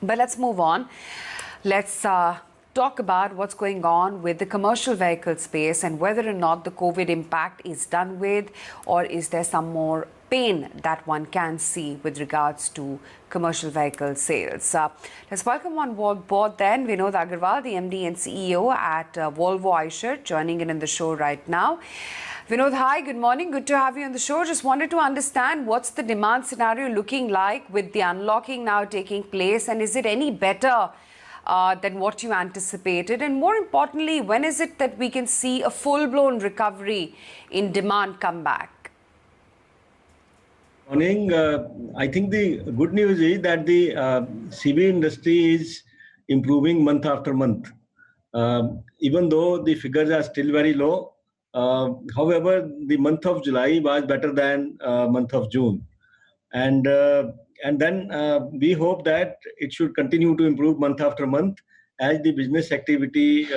But let's move on. Let's talk about what's going on with the commercial vehicle space and whether or not the COVID impact is done with, or is there some more pain that one can see with regards to commercial vehicle sales. Let's welcome on board then Vinod Aggarwal, the MD and CEO at Volvo Eicher, joining in the show right now. Vinod, hi, good morning. Good to have you on the show. Just wanted to understand what's the demand scenario looking like with the unlocking now taking place, and is it any better than what you anticipated? And more importantly, when is it that we can see a full-blown recovery in demand come back? Morning. I think the good news is that the CV industry is improving month after month. Even though the figures are still very low, however, the month of July was better than month of June, and then we hope that it should continue to improve month after month as the business activity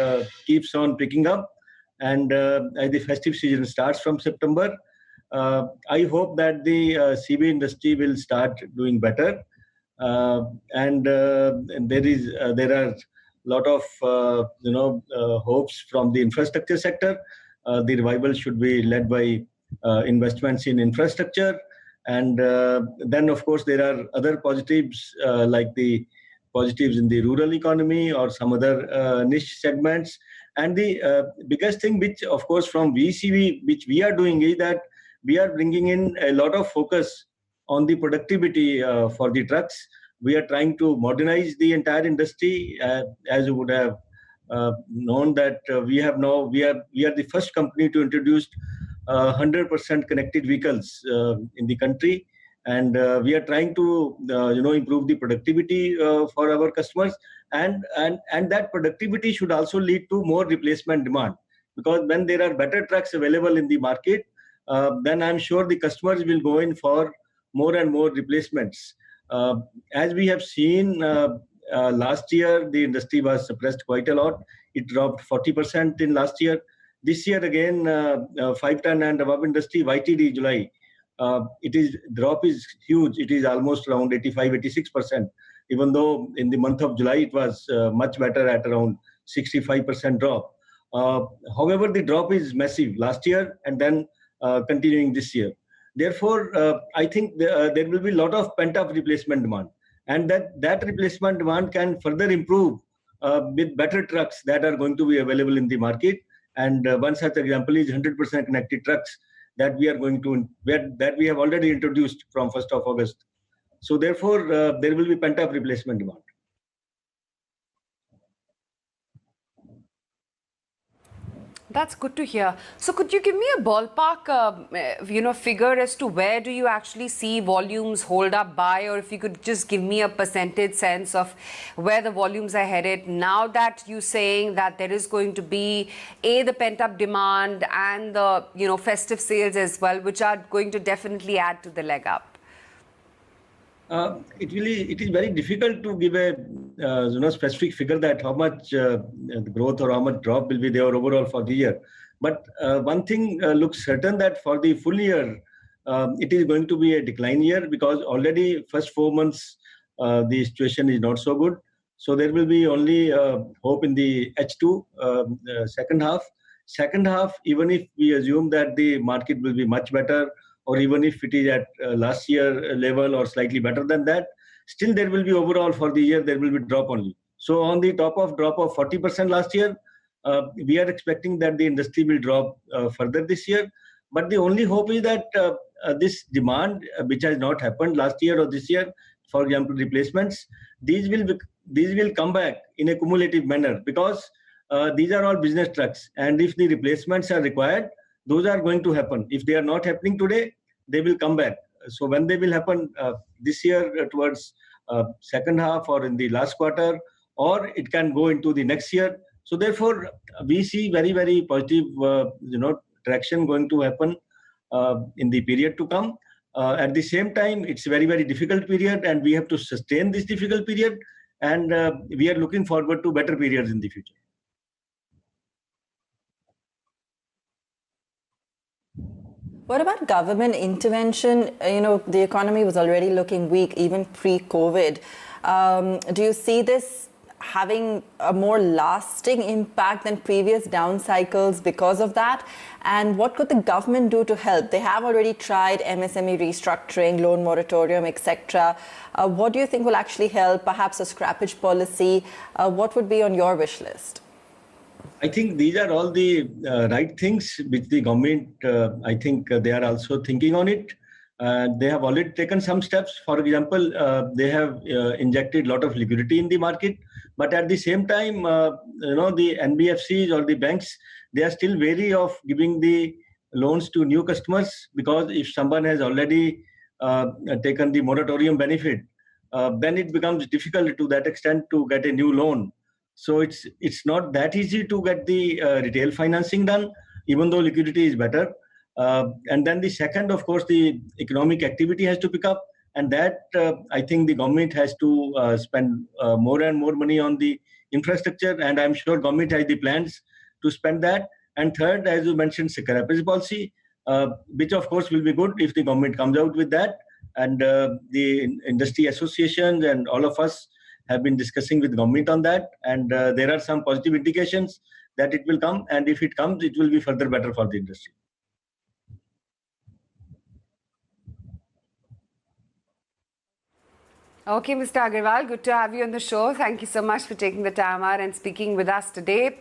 keeps on picking up, and as the festive season starts from September. I hope that the CV industry will start doing better, and there are a lot of hopes from the infrastructure sector. The revival should be led by investments in infrastructure, and then of course there are other positives like the positives in the rural economy or some other niche segments. And the biggest thing, which of course from VECV, which we are doing, is that we are bringing in a lot of focus on the productivity for the trucks. We are trying to modernize the entire industry, as you would have known that we are the first company to introduce 100% connected vehicles in the country, and we are trying to improve the productivity for our customers, and that productivity should also lead to more replacement demand, because when there are better trucks available in the market, then I'm sure the customers will go in for more and more replacements. As we have seen last year, the industry was suppressed quite a lot. It dropped 40% in last year. This year again, 5-ton and above industry, YTD July, drop is huge. It is almost around 85-86%, even though in the month of July it was much better at around 65% drop. However, the drop is massive last year and then continuing this year. Therefore, I think there will be a lot of pent-up replacement demand, and that replacement demand can further improve with better trucks that are going to be available in the market. And one such example is 100% connected trucks that we have already introduced from 1st of August. So therefore, there will be pent-up replacement demand. That's good to hear. So could you give me a ballpark, figure as to where do you actually see volumes hold up by, or if you could just give me a percentage sense of where the volumes are headed now that you're saying that there is going to be the pent-up demand and the, festive sales as well, which are going to definitely add to the leg up? It is very difficult to give a specific figure that how much growth or how much drop will be there overall for the year. But one thing looks certain, that for the full year, it is going to be a decline year, because already first 4 months the situation is not so good. So there will be only hope in the H2 second half. Second half, even if we assume that the market will be much better, or even if it is at last year level or slightly better than that, still there will be overall for the year, there will be drop only. So on the top of drop of 40% last year, we are expecting that the industry will drop further this year. But the only hope is that this demand, which has not happened last year or this year, for example, replacements, these will come back in a cumulative manner, because these are all business trucks, and if the replacements are required, those are going to happen. If they are not happening today, they will come back. So when they will happen this year towards second half or in the last quarter, or it can go into the next year. So therefore, we see very, very positive traction going to happen in the period to come. At the same time, it's a very, very difficult period, and we have to sustain this difficult period, and we are looking forward to better periods in the future. What about government intervention? The economy was already looking weak even pre-COVID. Do you see this having a more lasting impact than previous down cycles because of that? And what could the government do to help? They have already tried MSME restructuring, loan moratorium, etc. What do you think will actually help? Perhaps a scrappage policy? What would be on your wish list? I think these are all the right things which the government, I think they are also thinking on it. They have already taken some steps. For example, they have injected a lot of liquidity in the market. But at the same time, the NBFCs or the banks, they are still wary of giving the loans to new customers, because if someone has already taken the moratorium benefit, then it becomes difficult to that extent to get a new loan. So it's not that easy to get the retail financing done, even though liquidity is better. And then the second, of course, the economic activity has to pick up, and that I think the government has to spend more and more money on the infrastructure, and I'm sure government has the plans to spend that. And third, as you mentioned, scrappage policy, which of course will be good if the government comes out with that. And the industry associations and all of us have been discussing with government on that, and there are some positive indications that it will come, and if it comes, it will be further better for the industry. Okay, Mr. Aggarwal, good to have you on the show. Thank you so much for taking the time out and speaking with us today.